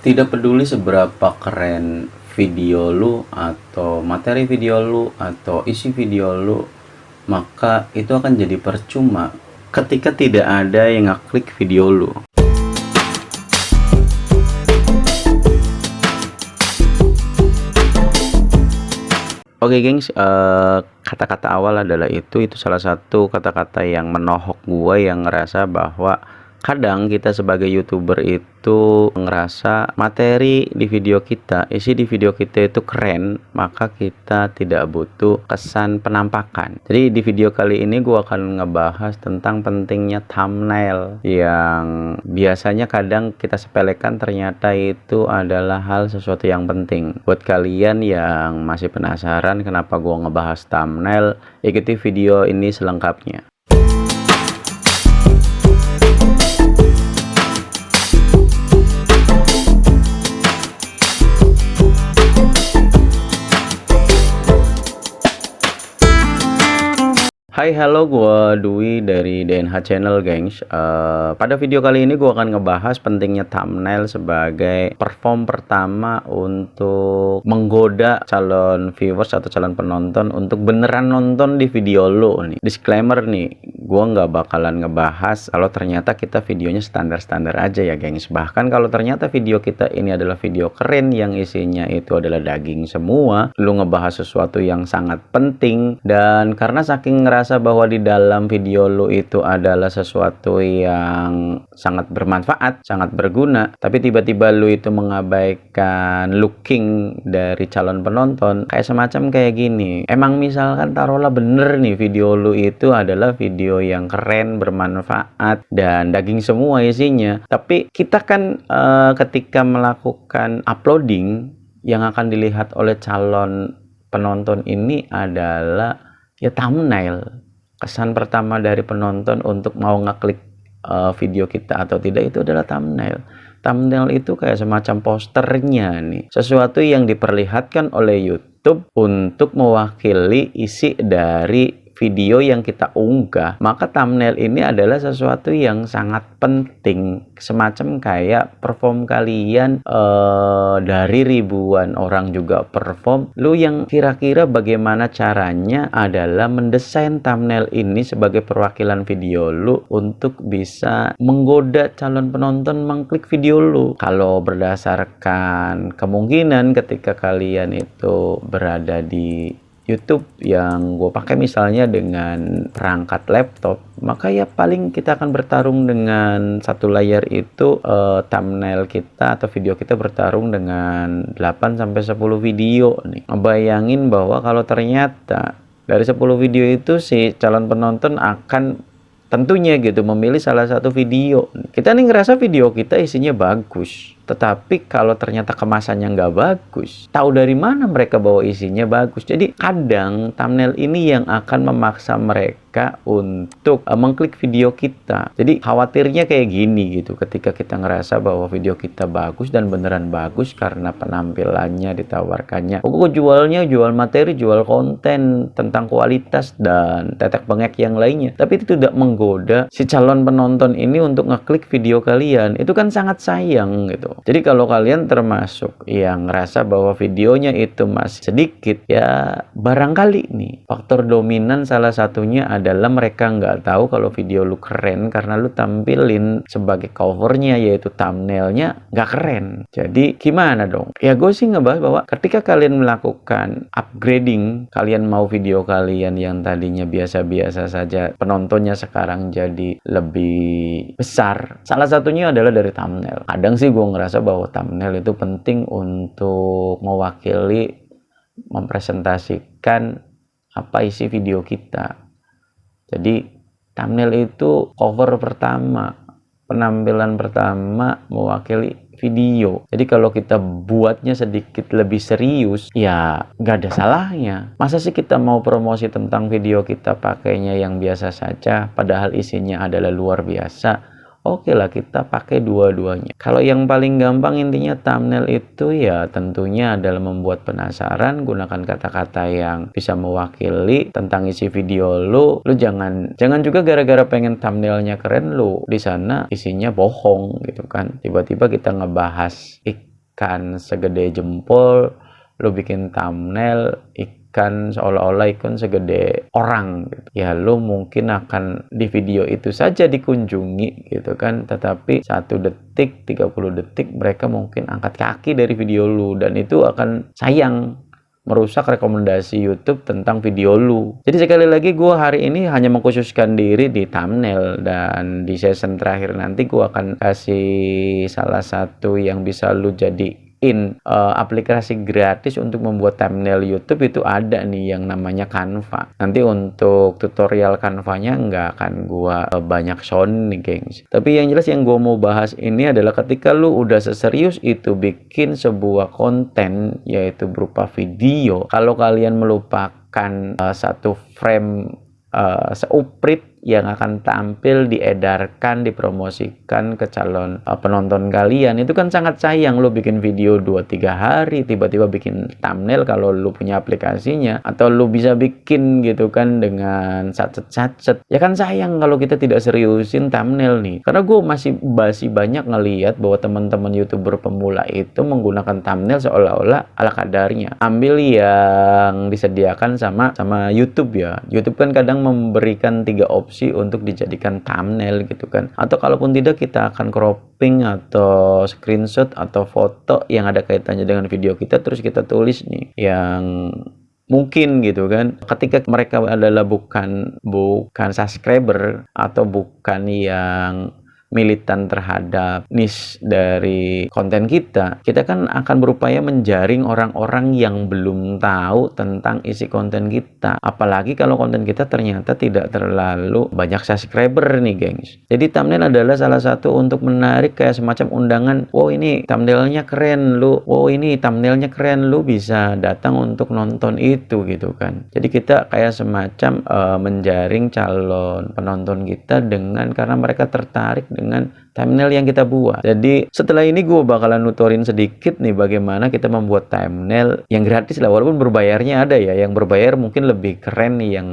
Tidak peduli seberapa keren video lu atau materi video lu atau isi video lu, maka itu akan jadi percuma ketika tidak ada yang ngeklik video lu. Oke, gengs, kata-kata awal adalah itu salah satu kata-kata yang menohok gua, yang ngerasa bahwa kadang kita sebagai YouTuber itu ngerasa materi di video kita, isi di video kita itu keren, maka kita tidak butuh kesan penampakan. Jadi di video kali ini gua akan ngebahas tentang pentingnya thumbnail, yang biasanya kadang kita sepelekan, ternyata itu adalah hal sesuatu yang penting. Buat kalian yang masih penasaran kenapa gua ngebahas thumbnail, ikuti video ini selengkapnya. Hai, halo, gua Dwi dari DNH Channel, gengs. Pada video kali ini gua akan ngebahas pentingnya thumbnail sebagai perform pertama untuk menggoda calon viewers atau calon penonton untuk beneran nonton di video lo nih. Disclaimer nih, gua nggak bakalan ngebahas kalau ternyata kita videonya standar-standar aja ya, gengs. Bahkan kalau ternyata video kita ini adalah video keren yang isinya itu adalah daging semua, lu ngebahas sesuatu yang sangat penting, dan karena saking ngerasa bahwa di dalam video lu itu adalah sesuatu yang sangat bermanfaat, sangat berguna, tapi tiba-tiba lu itu mengabaikan looking dari calon penonton, kayak semacam kayak gini. Emang misalkan taruhlah bener nih video lu itu adalah video yang keren, bermanfaat, dan daging semua isinya, tapi kita kan ketika melakukan uploading, yang akan dilihat oleh calon penonton ini adalah ya thumbnail. Kesan pertama dari penonton untuk mau ngeklik video kita atau tidak itu adalah thumbnail. Thumbnail itu kayak semacam posternya nih, sesuatu yang diperlihatkan oleh YouTube untuk mewakili isi dari video yang kita unggah. Maka thumbnail ini adalah sesuatu yang sangat penting, semacam kayak perform kalian dari ribuan orang juga perform. Lu yang kira-kira bagaimana caranya adalah mendesain thumbnail ini sebagai perwakilan video lu untuk bisa menggoda calon penonton mengklik video lu. Kalau berdasarkan kemungkinan ketika kalian itu berada di YouTube yang gue pakai misalnya dengan perangkat laptop, maka ya paling kita akan bertarung dengan satu layar itu, thumbnail kita atau video kita bertarung dengan 8-10 video nih. Ngebayangin bahwa kalau ternyata dari 10 video itu si calon penonton akan tentunya gitu memilih salah satu video. Kita nih ngerasa video kita isinya bagus, tetapi kalau ternyata kemasannya nggak bagus, tahu dari mana mereka bahwa isinya bagus? Jadi kadang thumbnail ini yang akan memaksa mereka untuk mengklik video kita. Jadi khawatirnya kayak gini gitu, ketika kita ngerasa bahwa video kita bagus dan beneran bagus karena penampilannya, ditawarkannya, gue jual materi, jual konten tentang kualitas dan tetek bengek yang lainnya, tapi itu tidak menggoda si calon penonton ini untuk ngeklik video kalian. Itu kan sangat sayang gitu. Jadi kalau kalian termasuk yang ngerasa bahwa videonya itu masih sedikit, ya barangkali nih faktor dominan salah satunya adalah mereka nggak tahu kalau video lu keren karena lu tampilin sebagai covernya, yaitu thumbnailnya nggak keren. Jadi gimana dong? Ya gue sih ngebahas bahwa ketika kalian melakukan upgrading, kalian mau video kalian yang tadinya biasa-biasa saja, penontonnya sekarang jadi lebih besar, salah satunya adalah dari thumbnail. Kadang sih gue ngerasa bahwa thumbnail itu penting untuk mewakili, mempresentasikan apa isi video kita. Jadi thumbnail itu cover pertama, penampilan pertama mewakili video. Jadi kalau kita buatnya sedikit lebih serius, ya nggak ada salahnya. Masa sih kita mau promosi tentang video kita pakainya yang biasa saja, padahal isinya adalah luar biasa? Oke lah, kita pakai dua-duanya. Kalau yang paling gampang intinya thumbnail itu ya tentunya adalah membuat penasaran, gunakan kata-kata yang bisa mewakili tentang isi video lu. Lu jangan juga gara-gara pengen thumbnailnya keren, lu di sana isinya bohong gitu kan. Tiba-tiba kita ngebahas ikan segede jempol, lu bikin thumbnail ikan seolah-olah ikan segede orang gitu. Ya lu mungkin akan di video itu saja dikunjungi gitu kan, tetapi 1 detik 30 detik mereka mungkin angkat kaki dari video lu, dan itu akan sayang, merusak rekomendasi YouTube tentang video lu. Jadi sekali lagi gue hari ini hanya mengkhususkan diri di thumbnail, dan di season terakhir nanti gue akan kasih salah satu yang bisa lu jadiin aplikasi gratis untuk membuat thumbnail YouTube. Itu ada nih yang namanya Canva. Nanti untuk tutorial Canva-nya nggak akan gua banyak sound nih gengs, tapi yang jelas yang gua mau bahas ini adalah ketika lu udah seserius itu bikin sebuah konten yaitu berupa video, kalau kalian melupakan satu frame seuprit yang akan tampil, diedarkan, dipromosikan ke calon penonton kalian, itu kan sangat sayang. Lu bikin video 2-3 hari, tiba-tiba bikin thumbnail kalau lu punya aplikasinya, atau lu bisa bikin gitu kan dengan sacet-sacet, ya kan sayang kalau kita tidak seriusin thumbnail nih. Karena gue masih banyak ngeliat bahwa teman-teman YouTuber pemula itu menggunakan thumbnail seolah-olah ala kadarnya, ambil yang disediakan sama YouTube ya. YouTube kan kadang memberikan 3 opsi untuk dijadikan thumbnail gitu kan, atau kalaupun tidak kita akan cropping atau screenshot atau foto yang ada kaitannya dengan video kita, terus kita tulis nih yang mungkin gitu kan, ketika mereka adalah bukan subscriber atau bukan yang militan terhadap niche dari konten kita kan akan berupaya menjaring orang-orang yang belum tahu tentang isi konten kita. Apalagi kalau konten kita ternyata tidak terlalu banyak subscriber nih gengs. Jadi thumbnail adalah salah satu untuk menarik, kayak semacam undangan. Wow, ini thumbnailnya keren lu. Wow, ini thumbnailnya keren, lu bisa datang untuk nonton itu gitu kan. Jadi kita kayak semacam menjaring calon penonton kita karena mereka tertarik dengan thumbnail yang kita buat. Jadi setelah ini gue bakalan nutorin sedikit nih bagaimana kita membuat thumbnail yang gratis lah, walaupun berbayarnya ada ya. Yang berbayar mungkin lebih keren nih. Yang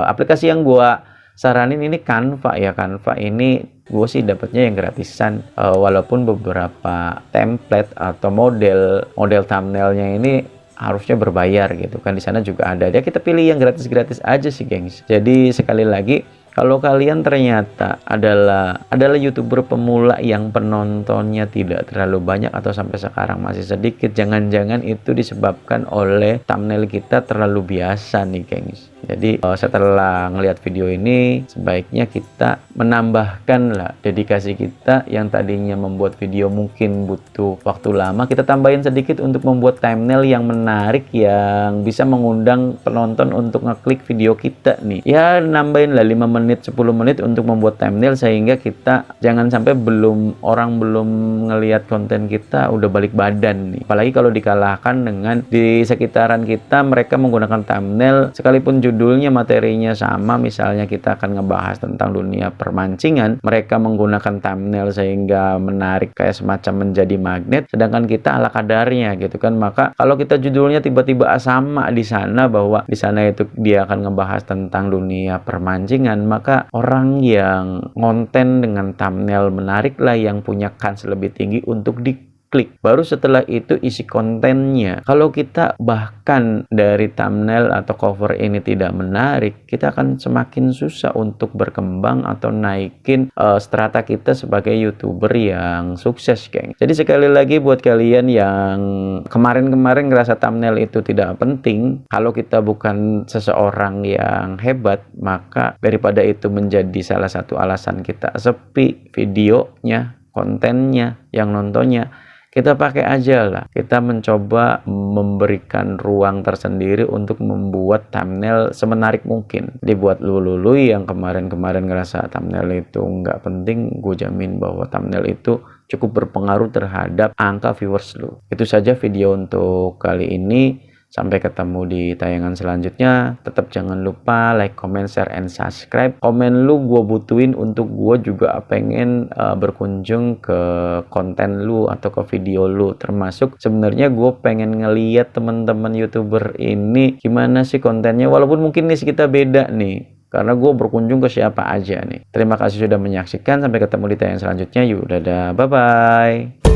aplikasi yang gue saranin ini Canva ya. Canva ini gue sih dapetnya yang gratisan, walaupun beberapa template atau model thumbnailnya ini harusnya berbayar gitu kan. Di sana juga ada. Ya kita pilih yang gratis-gratis aja sih gengs. Jadi sekali lagi, kalau kalian ternyata adalah YouTuber pemula yang penontonnya tidak terlalu banyak atau sampai sekarang masih sedikit, jangan-jangan itu disebabkan oleh thumbnail kita terlalu biasa nih gengs. Jadi setelah ngelihat video ini, sebaiknya kita menambahkan lah dedikasi kita yang tadinya membuat video mungkin butuh waktu lama, kita tambahin sedikit untuk membuat thumbnail yang menarik, yang bisa mengundang penonton untuk ngeklik video kita nih. Ya nambahin lah 5 menit 10 menit untuk membuat thumbnail, sehingga kita jangan sampai orang belum ngelihat konten kita udah balik badan nih. Apalagi kalau dikalahkan dengan di sekitaran kita mereka menggunakan thumbnail sekalipun judulnya materinya sama, misalnya kita akan ngebahas tentang dunia permancingan, mereka menggunakan thumbnail sehingga menarik kayak semacam menjadi magnet, sedangkan kita ala kadarnya gitu kan. Maka kalau kita judulnya tiba-tiba sama di sana, bahwa di sana itu dia akan ngebahas tentang dunia permancingan, maka orang yang konten dengan thumbnail menarik lah yang punya kans lebih tinggi untuk diklik. Baru setelah itu isi kontennya. Kalau kita bahkan dari thumbnail atau cover ini tidak menarik, kita akan semakin susah untuk berkembang atau naikin strata kita sebagai YouTuber yang sukses, geng. Jadi sekali lagi buat kalian yang kemarin-kemarin ngerasa thumbnail itu tidak penting, kalau kita bukan seseorang yang hebat, maka daripada itu menjadi salah satu alasan kita sepi videonya, kontennya, yang nontonnya, kita pakai aja lah. Kita mencoba memberikan ruang tersendiri untuk membuat thumbnail semenarik mungkin. Dibuat lulu yang kemarin-kemarin ngerasa thumbnail itu nggak penting, gue jamin bahwa thumbnail itu cukup berpengaruh terhadap angka viewers lu. Itu saja video untuk kali ini. Sampai ketemu di tayangan selanjutnya. Tetap jangan lupa like, comment, share, and subscribe. Komen lu gue butuhin untuk gue juga pengen berkunjung ke konten lu atau ke video lu. Termasuk sebenarnya gue pengen ngeliat teman-teman YouTuber ini gimana sih kontennya. Walaupun mungkin nih kita beda nih, karena gue berkunjung ke siapa aja nih. Terima kasih sudah menyaksikan. Sampai ketemu di tayangan selanjutnya. Yuk, dadah, bye-bye.